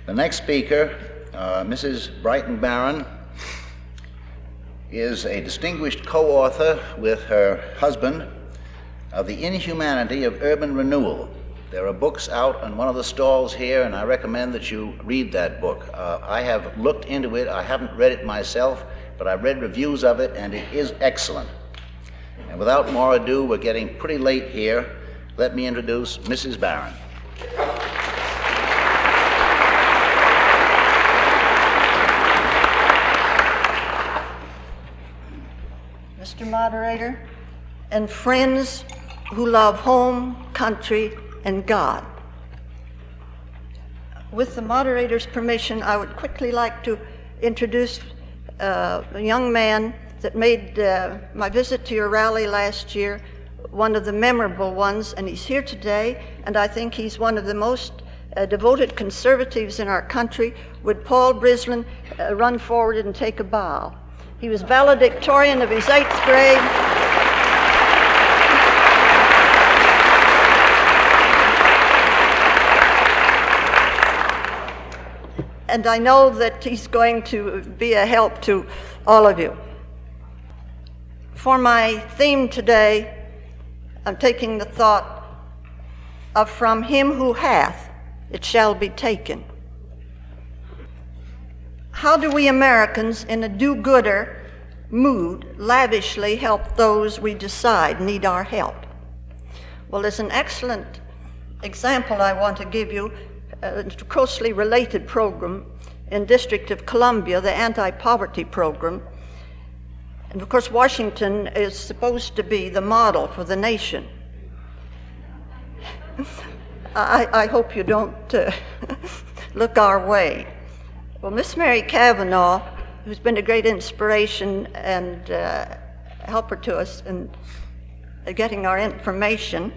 The next speaker, Mrs. Bryton Barron, is a distinguished co-author with her husband of The Inhumanity of Urban Renewal. There are books out on one of the stalls here, and I recommend that you read that book. I have looked into it. I haven't read it myself, but I've read reviews of it, and it is excellent. And without more ado, we're getting pretty late here. Let me introduce Mrs. Barron. Mr. Moderator, and friends who love home, country, and God. With the moderator's permission, I would quickly like to introduce a young man that made my visit to your rally last year one of the memorable ones, and he's here today, and I think he's one of the most devoted conservatives in our country. Would Paul Brislin run forward and take a bow? He was valedictorian of his 8th grade. And I know that he's going to be a help to all of you. For my theme today, I'm taking the thought of "From him who hath, it shall be taken." How do we Americans in a do-gooder mood lavishly help those we decide need our help? Well, there's an excellent example I want to give you, a closely related program in District of Columbia, the anti-poverty program. And of course, Washington is supposed to be the model for the nation. I hope you don't look our way. Well, Miss Mary Cavanaugh, who's been a great inspiration and helper to us in getting our information,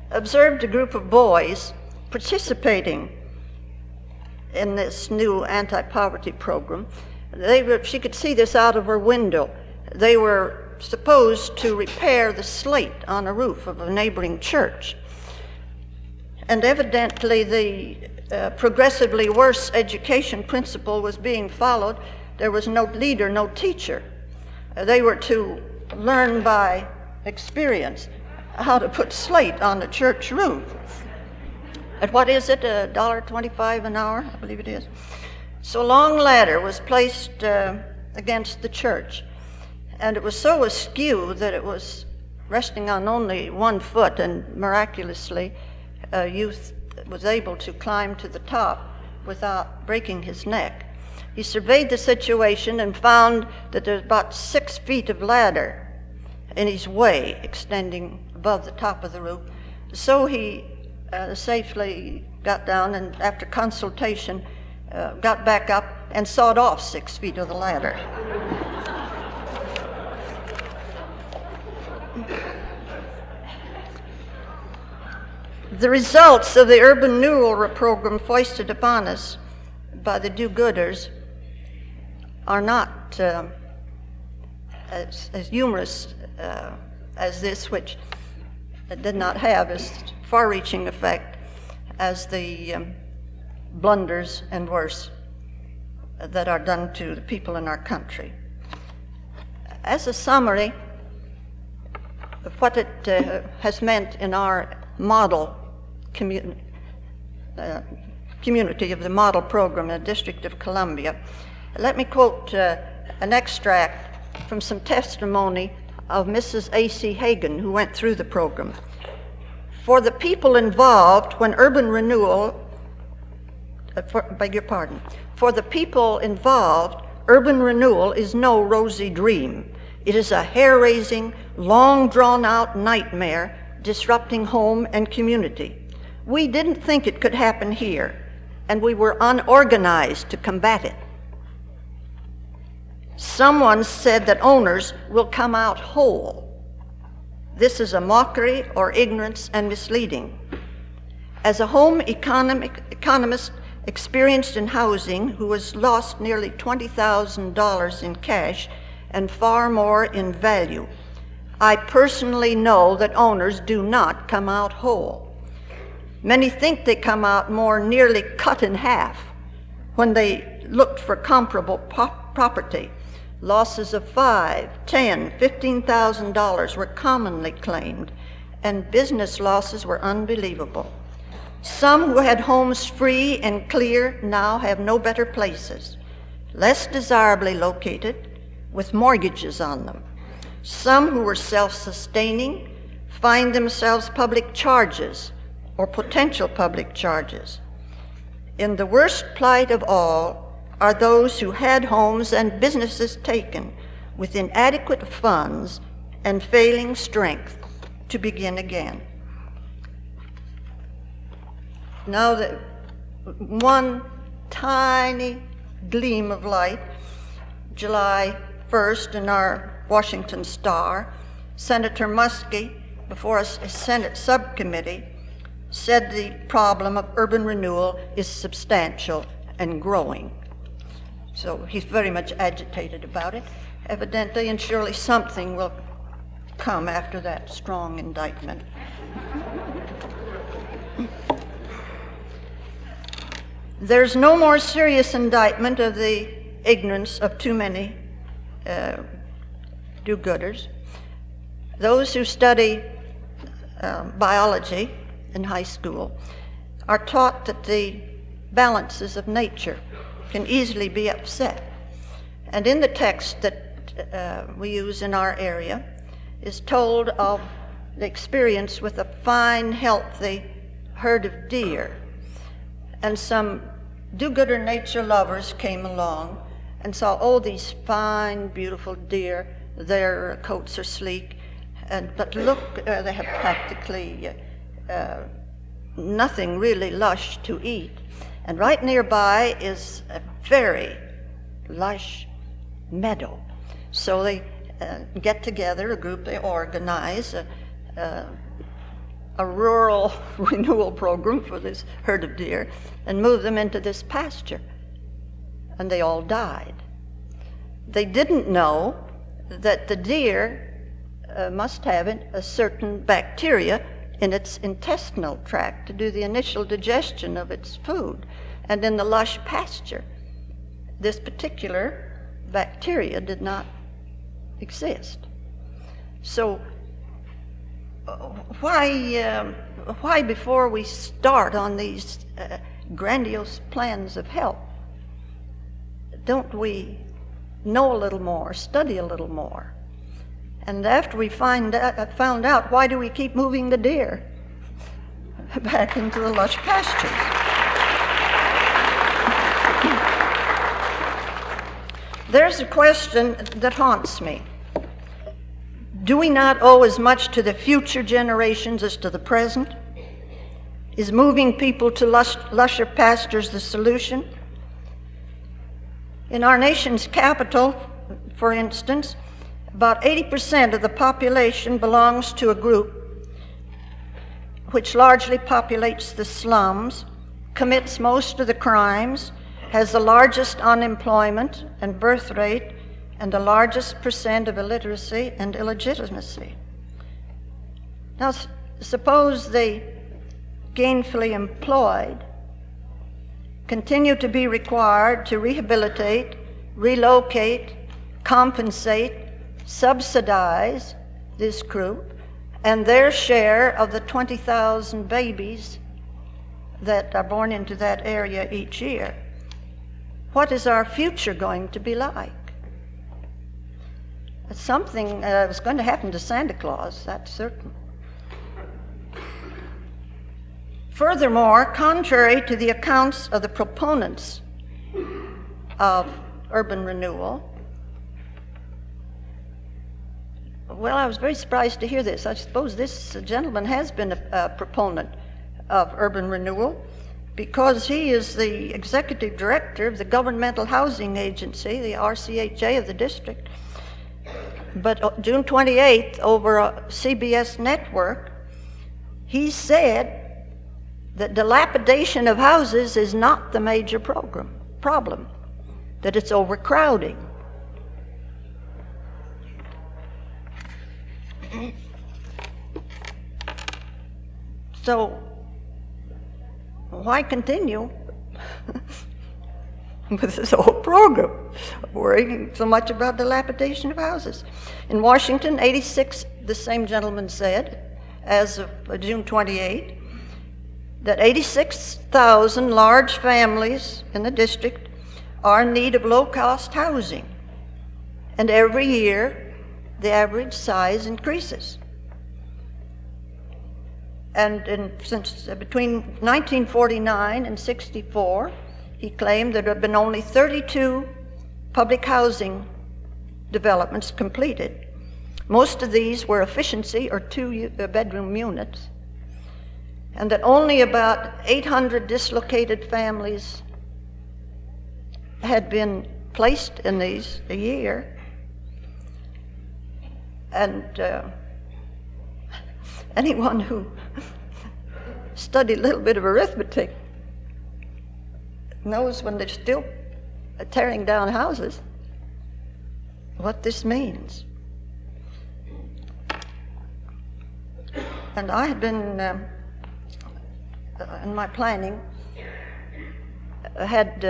observed a group of boys participating in this new anti-poverty program. She could see this out of her window. They were supposed to repair the slate on a roof of a neighboring church. And evidently the progressively worse education principle was being followed. There was no leader, no teacher. They were to learn by experience how to put slate on the church roof. At what is it, $1.25 an hour, I believe it is. So a long ladder was placed against the church, and it was so askew that it was resting on only one foot, and miraculously a youth was able to climb to the top without breaking his neck. He surveyed the situation and found that there's about 6 feet of ladder in his way extending above the top of the roof. So he safely got down, and after consultation got back up and sawed off 6 feet of the ladder. The results of the urban renewal program foisted upon us by the do-gooders are not as humorous as this, which did not have as far-reaching effect as the blunders and worse that are done to the people in our country. As a summary of what it has meant in our model community of the model program in the District of Columbia, let me quote an extract from some testimony of Mrs. A.C. Hagan, who went through the program. For the people involved, when urban renewal, for the people involved, urban renewal is no rosy dream. It is a hair-raising, long drawn-out nightmare disrupting home and community. We didn't think it could happen here, and we were unorganized to combat it. Someone said that owners will come out whole. This is a mockery or ignorance and misleading. As a home economist experienced in housing who has lost nearly $20,000 in cash and far more in value, I personally know that owners do not come out whole. Many think they come out more nearly cut in half when they looked for comparable property. Losses of $5,000, $10,000, $15,000 were commonly claimed, and business losses were unbelievable. Some who had homes free and clear now have no better places, less desirably located, with mortgages on them. Some who were self-sustaining find themselves public charges or potential public charges. In the worst plight of all are those who had homes and businesses taken with inadequate funds and failing strength to begin again. Now, the one tiny gleam of light, July 1st in our Washington Star, Senator Muskie, before a Senate subcommittee, said the problem of urban renewal is substantial and growing. So he's very much agitated about it, evidently, and surely something will come after that strong indictment. There's no more serious indictment of the ignorance of too many do-gooders. Those who study biology in high school are taught that the balances of nature can easily be upset. And in the text that we use in our area is told of the experience with a fine, healthy herd of deer. And some do-gooder nature lovers came along and saw, oh, these fine, beautiful deer, their coats are sleek, but look, they have practically nothing really lush to eat. And right nearby is a very lush meadow. So they get together, a group, they organize a rural renewal program for this herd of deer and move them into this pasture. And they all died. They didn't know that the deer must have a certain bacteria in its intestinal tract to do the initial digestion of its food. And in the lush pasture, this particular bacteria did not exist. So why before we start on these grandiose plans of help, don't we know a little more, study a little more? And after we found out, why do we keep moving the deer back into the lush pastures? There's a question that haunts me. Do we not owe as much to the future generations as to the present? Is moving people to lusher pastures the solution? In our nation's capital, for instance, about 80% of the population belongs to a group which largely populates the slums, commits most of the crimes, has the largest unemployment and birth rate, and the largest percent of illiteracy and illegitimacy. Now, suppose the gainfully employed continue to be required to rehabilitate, relocate, compensate, subsidize this group and their share of the 20,000 babies that are born into that area each year. What is our future going to be like? Something is going to happen to Santa Claus, that's certain. Furthermore, contrary to the accounts of the proponents of urban renewal, well, I was very surprised to hear this. I suppose this gentleman has been a proponent of urban renewal because he is the executive director of the Governmental Housing Agency, the RCHA of the district. But June 28th, over a CBS network, he said that dilapidation of houses is not the major problem, that it's overcrowding. So, why continue with this whole program, worrying so much about dilapidation of houses. In Washington, 86, the same gentleman said, as of June 28, that 86,000 large families in the district are in need of low-cost housing. And every year, the average size increases. And since between 1949 and 64, he claimed there have been only 32 public housing developments completed. Most of these were efficiency or two-bedroom units, and that only about 800 dislocated families had been placed in these a year. And anyone who studied a little bit of arithmetic knows when they're still tearing down houses what this means. And I had been, in my planning, had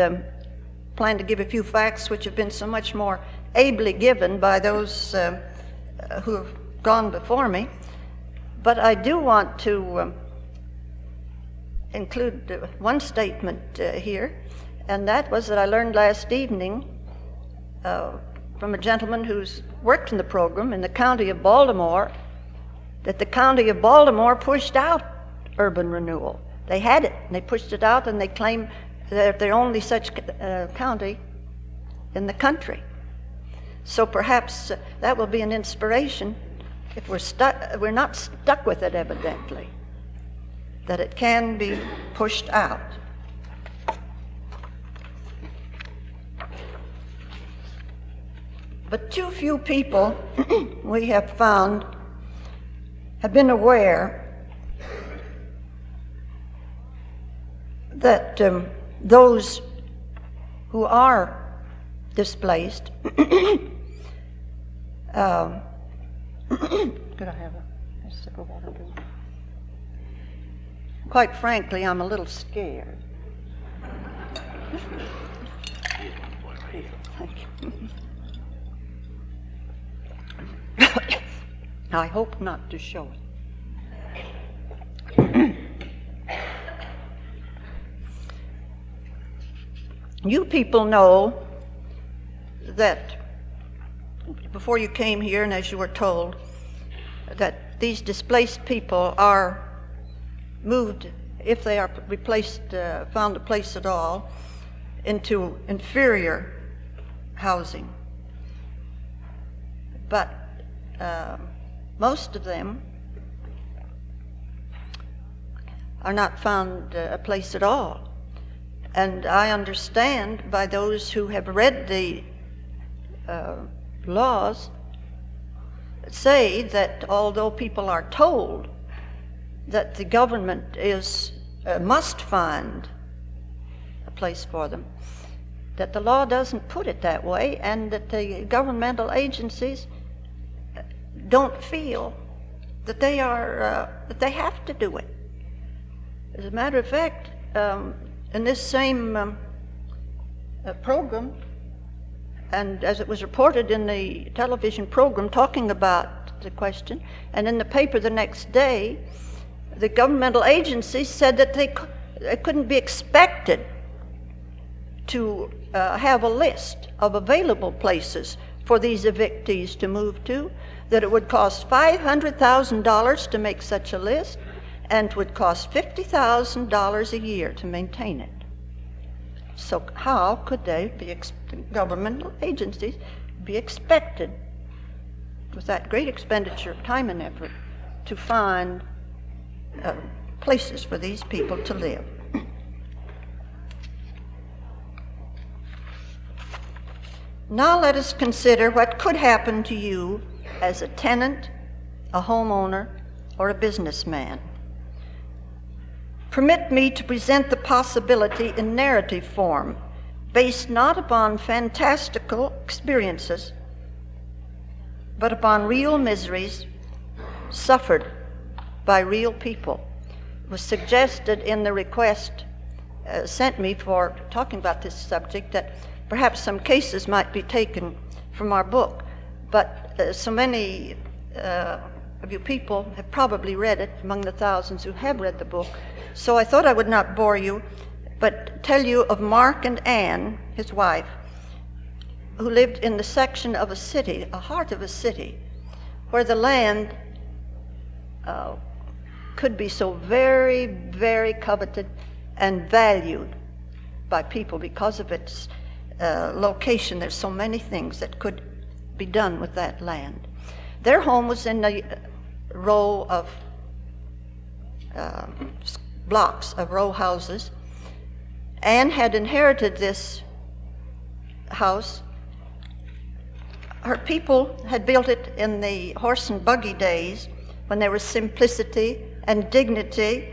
planned to give a few facts which have been so much more ably given by those who have gone before me. But I do want to include one statement here, and that was that I learned last evening from a gentleman who's worked in the program in the county of Baltimore, that the county of Baltimore pushed out urban renewal. They had it, and they pushed it out, and they claim that they're only such county in the country. So perhaps that will be an inspiration if we're not stuck with it, evidently, that it can be pushed out. But too few people we have found have been aware that those who are displaced could I have a sip of water, please? Quite frankly, I'm a little scared. Thank you. I hope not to show it. You people know that before you came here, and as you were told, that these displaced people are moved, if they are replaced, found a place at all, into inferior housing. But most of them are not found a place at all. And I understand by those who have read the laws say that although people are told that the government must find a place for them, that the law doesn't put it that way, and that the governmental agencies don't feel that they have to do it. As a matter of fact, in this same program, and as it was reported in the television program talking about the question, and in the paper the next day, the governmental agencies said that they couldn't be expected to have a list of available places for these evictees to move to, that it would cost $500,000 to make such a list, and it would cost $50,000 a year to maintain it. So how could they be, governmental agencies, be expected, with that great expenditure of time and effort, to find places for these people to live? Now let us consider what could happen to you as a tenant, a homeowner, or a businessman. Permit me to present the possibility in narrative form, based not upon fantastical experiences, but upon real miseries suffered by real people. It was suggested in the request sent me for talking about this subject, that perhaps some cases might be taken from our book. But so many of you people have probably read it, among the thousands who have read the book. So I thought I would not bore you, but tell you of Mark and Anne, his wife, who lived in the section of a city, a heart of a city, where the land could be so very, very coveted and valued by people because of its location. There's so many things that could be done with that land. Their home was in a row of blocks of row houses. Anne had inherited this house. Her people had built it in the horse and buggy days, when there was simplicity and dignity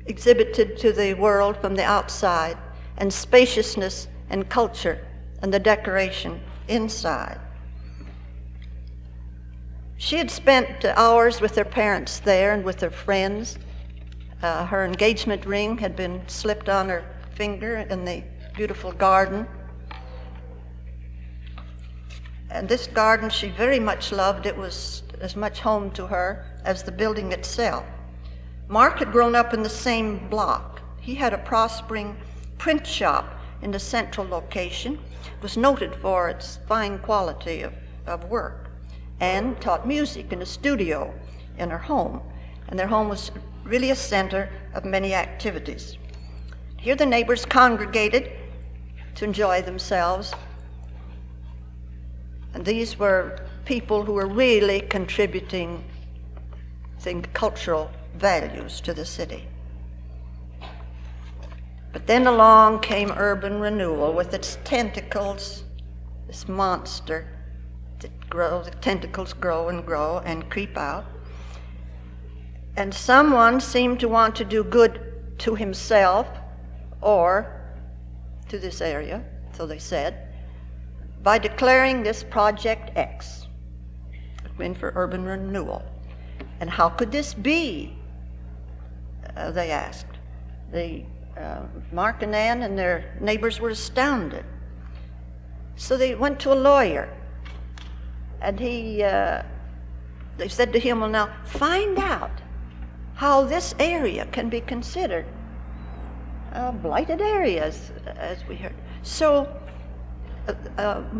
exhibited to the world from the outside, and spaciousness and culture and the decoration inside. She had spent hours with her parents there and with her friends. Her engagement ring had been slipped on her finger in the beautiful garden. And this garden she very much loved. It was as much home to her as the building itself. Mark had grown up in the same block. He had a prospering print shop in the central location. It was noted for its fine quality of work. Anne taught music in a studio in her home, and their home was really a center of many activities. Here the neighbors congregated to enjoy themselves, and these were people who were really contributing cultural values to the city. But then along came urban renewal with its tentacles, this monster that grows, the tentacles grow and creep out. And someone seemed to want to do good to himself or to this area, so they said, by declaring this Project X, in for urban renewal. And how could this be? They asked. Mark and Ann and their neighbors were astounded. So they went to a lawyer, and they said to him, well, now find out how this area can be considered a blighted area, as we heard. So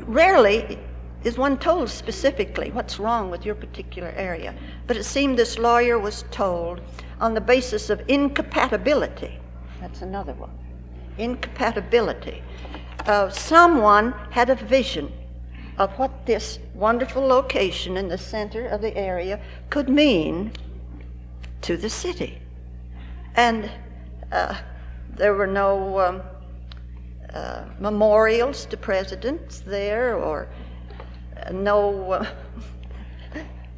rarely is one told specifically what's wrong with your particular area. But it seemed this lawyer was told on the basis of incompatibility. That's another one. Incompatibility. Someone had a vision of what this wonderful location in the center of the area could mean to the city. And there were no memorials to presidents there, or no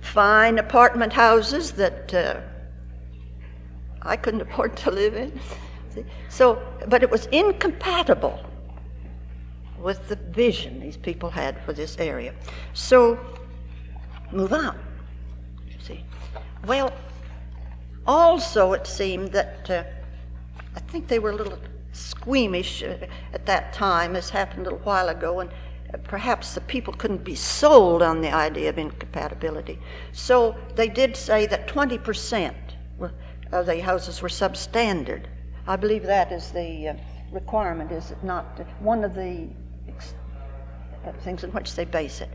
fine apartment houses that I couldn't afford to live in. So, but it was incompatible with the vision these people had for this area. So, move on. See, well, also it seemed that I think they were a little squeamish at that time, as happened a little while ago, and perhaps the people couldn't be sold on the idea of incompatibility. So they did say that 20% of the houses were substandard. I believe that is the requirement, is it not? One of the things in which they base it.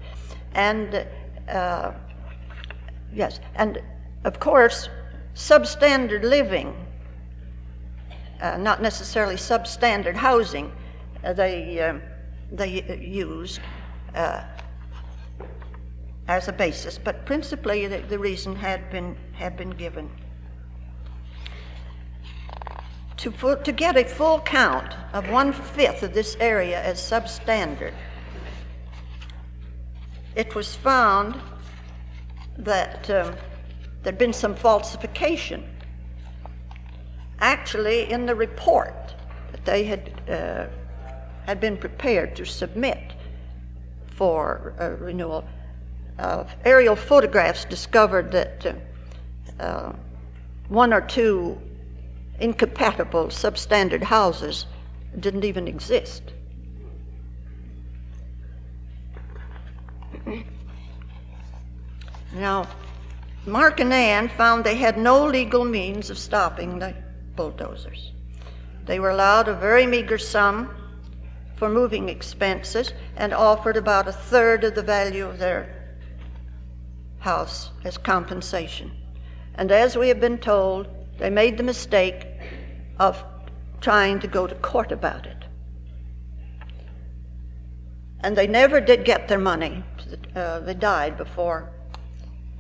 And yes, and of course, substandard living, not necessarily substandard housing, they used as a basis, but principally the reason had been given. To get a full count of 1/5 of this area as substandard, it was found that there'd been some falsification. Actually, in the report that they had been prepared to submit for renewal, aerial photographs discovered that one or two incompatible, substandard houses didn't even exist. Now, Mark and Ann found they had no legal means of stopping the bulldozers. They were allowed a very meager sum for moving expenses and offered about a third of the value of their house as compensation. And as we have been told, they made the mistake of trying to go to court about it. And they never did get their money. They died before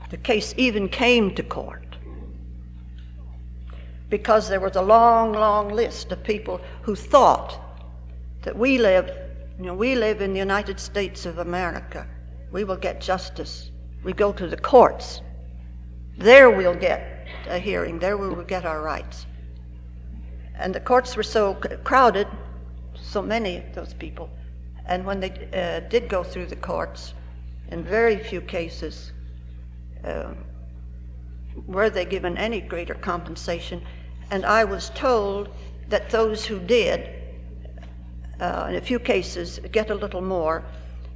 the case even came to court, because there was a long, long list of people who thought that we live in the United States of America. We will get justice. We go to the courts. There we'll get a hearing. There we will get our rights. And the courts were so crowded, so many of those people. And when they did go through the courts, in very few cases were they given any greater compensation. And I was told that those who did, in a few cases, get a little more,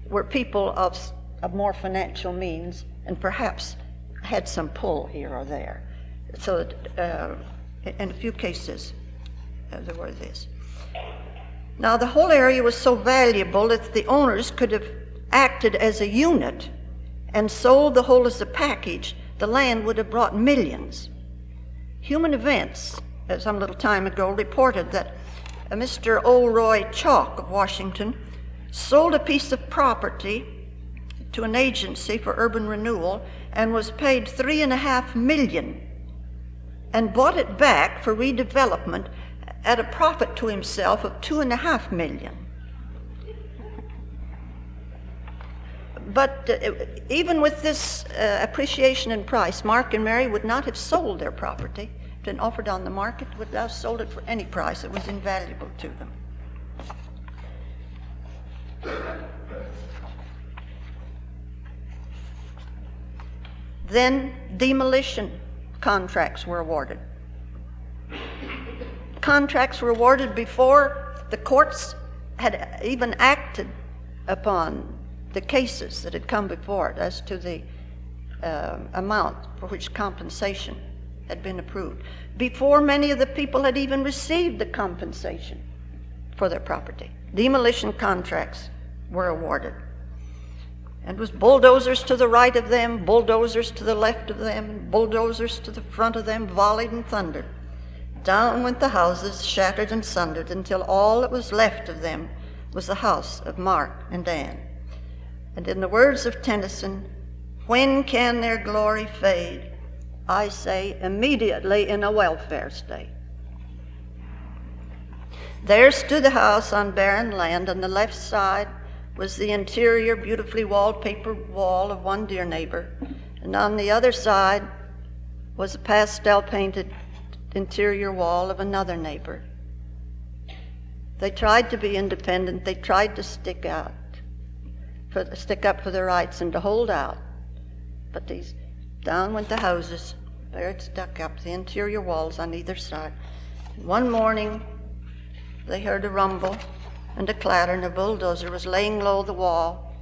were people of more financial means and perhaps had some pull here or there. So that, in a few cases, there were this. Now, the whole area was so valuable that the owners could have acted as a unit and sold the whole as a package. The land would have brought millions. Human Events, some little time ago, reported that Mr. O'Roy Chalk of Washington sold a piece of property to an agency for urban renewal and was paid $3.5 million and bought it back for redevelopment at a profit to himself of $2.5 million. But even with this appreciation in price, Mark and Mary would not have sold their property. If been offered on the market, would have sold it for any price. It was invaluable to them. Then demolition contracts were awarded. Contracts were awarded before the courts had even acted upon the cases that had come before it as to the amount for which compensation had been approved, before many of the people had even received the compensation for their property. Demolition contracts were awarded. And it was bulldozers to the right of them, bulldozers to the left of them, bulldozers to the front of them, volleyed and thundered. Down went the houses, shattered and sundered, until all that was left of them was the house of Mark and Ann. And in the words of Tennyson, when can their glory fade? I say, immediately in a welfare state. There stood the house on barren land. On the left side was the interior, beautifully wallpapered wall of one dear neighbor, and on the other side was a pastel-painted interior wall of another neighbor. They tried to be independent. They tried to stick up for their rights and to hold out. But down went the houses. There it stuck up, the interior walls on either side. One morning, they heard a rumble and a clatter, and a bulldozer was laying low the wall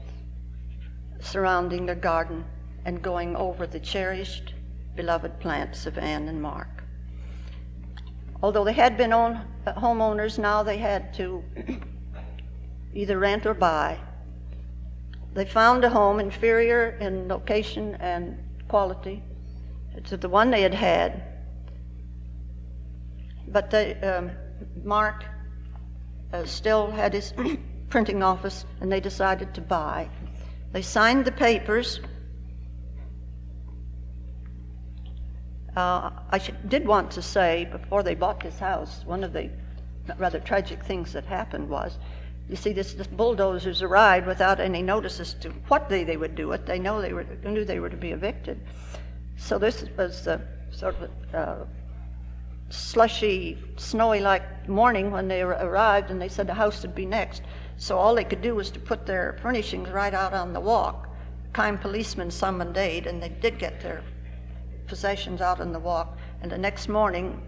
surrounding their garden and going over the cherished, beloved plants of Ann and Mark. Although they had been homeowners, now they had to either rent or buy. They found a home inferior in location and quality to the one they had had. But Mark still had his printing office, and they decided to buy. They signed the papers. Did want to say, before they bought this house, one of the rather tragic things that happened was, you see, this bulldozers arrived without any notice as to what day they would do it. They knew they were to be evicted. So this was sort of a slushy, snowy-like morning when they arrived, and they said the house would be next. So all they could do was to put their furnishings right out on the walk. Kind policemen summoned aid, and they did get their possessions out on the walk. And the next morning,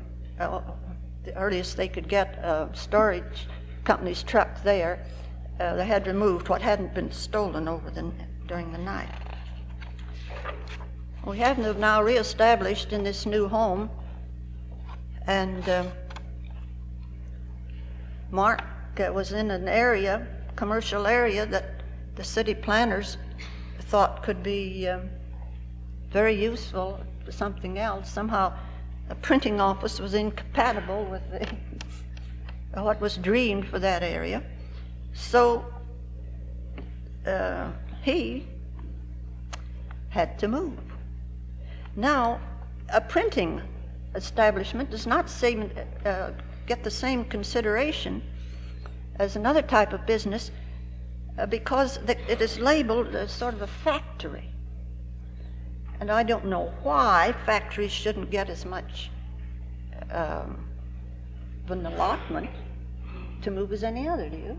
the earliest they could get a storage company's truck there, they had removed what hadn't been stolen during the night. We have now reestablished in this new home, and Mark was in an area, commercial area, that the city planners thought could be very useful for something else. Somehow a printing office was incompatible with what was dreamed for that area. So he had to move. Now, a printing establishment does not get the same consideration as another type of business because it is labeled as sort of a factory. And I don't know why factories shouldn't get as much of an allotment to move as any other, do you?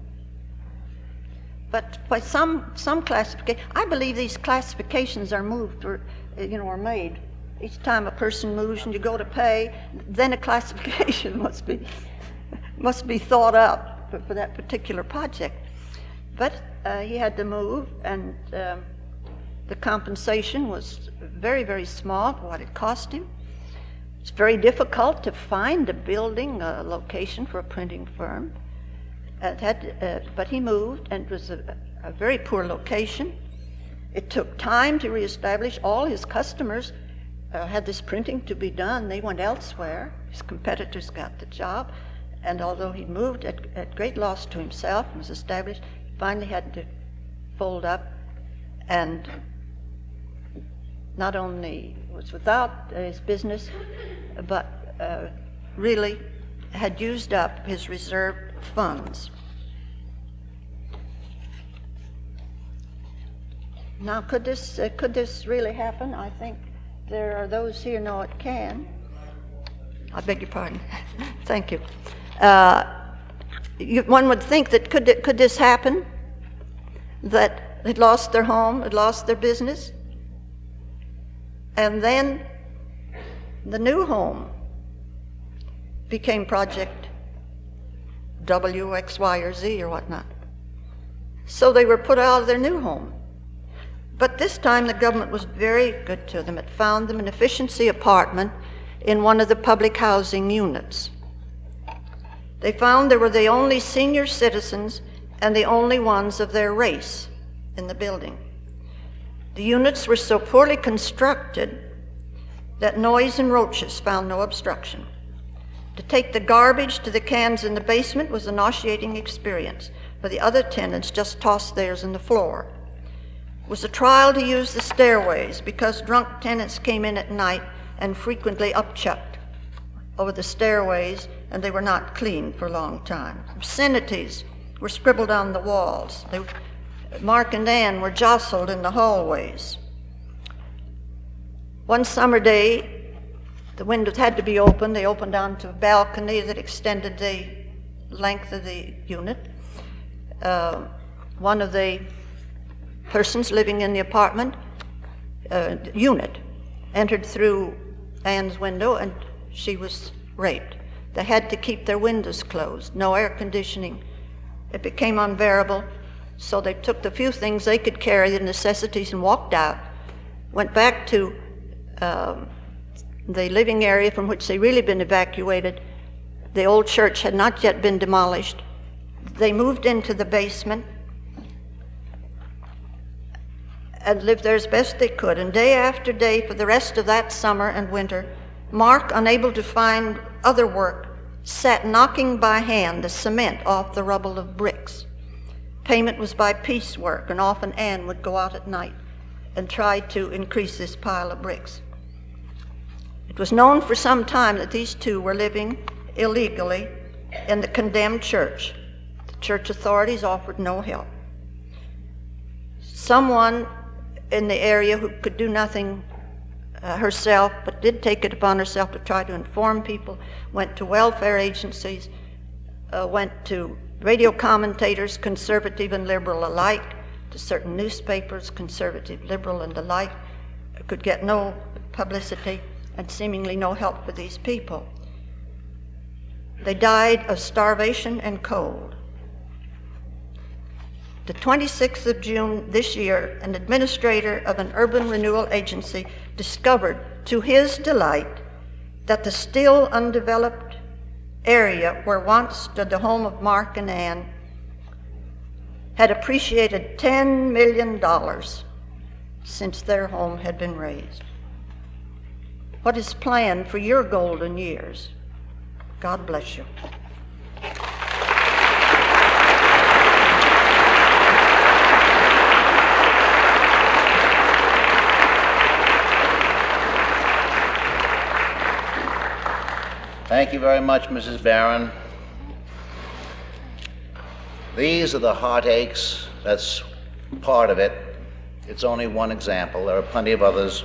But by some classification, I believe these classifications are moved or are made. Each time a person moves and you go to pay, then a classification must be thought up for that particular project. But he had to move, and the compensation was very, very small for what it cost him. It's very difficult to find a building, a location for a printing firm. But he moved, and it was a very poor location. It took time to reestablish. All his customers had this printing to be done. They went elsewhere. His competitors got the job. And although he moved at great loss to himself and was established, he finally had to fold up, and not only was without his business, but really had used up his reserved funds. Now, could this really happen? I think there are those here know it can. I beg your pardon. Thank you. One would think that could this happen? That they'd lost their home, had lost their business, and then the new home became Project W, X, Y, or Z, or whatnot. So they were put out of their new home. But this time the government was very good to them. It found them an efficiency apartment in one of the public housing units. They found they were the only senior citizens and the only ones of their race in the building. The units were so poorly constructed that noise and roaches found no obstruction. To take the garbage to the cans in the basement was a nauseating experience, for the other tenants just tossed theirs on the floor. It was a trial to use the stairways because drunk tenants came in at night and frequently upchucked over the stairways, and they were not cleaned for a long time. Obscenities were scribbled on the walls. Mark and Ann were jostled in the hallways. One summer day, the windows had to be opened. They opened onto a balcony that extended the length of the unit. One of the persons living in the apartment unit entered through Ann's window, and she was raped. They had to keep their windows closed, no air conditioning. It became unbearable, so they took the few things they could carry, the necessities, and walked out, went back to the living area from which they'd really been evacuated. The old church had not yet been demolished. They moved into the basement and lived there as best they could. And day after day for the rest of that summer and winter, Mark, unable to find other work, sat knocking by hand the cement off the rubble of bricks. Payment was by piecework, and often Ann would go out at night and try to increase this pile of bricks. It was known for some time that these two were living illegally in the condemned church. The church authorities offered no help. Someone in the area who could do nothing herself, but did take it upon herself to try to inform people, went to welfare agencies, went to radio commentators, conservative and liberal alike, to certain newspapers, conservative, liberal, and the like, could get no publicity and seemingly no help for these people. They died of starvation and cold. The 26th of June this year, an administrator of an urban renewal agency discovered, to his delight, that the still undeveloped area where once stood the home of Mark and Ann had appreciated $10 million since their home had been razed. What is planned for your golden years? God bless you. Thank you very much, Mrs. Barron. These are the heartaches. That's part of it. It's only one example. There are plenty of others.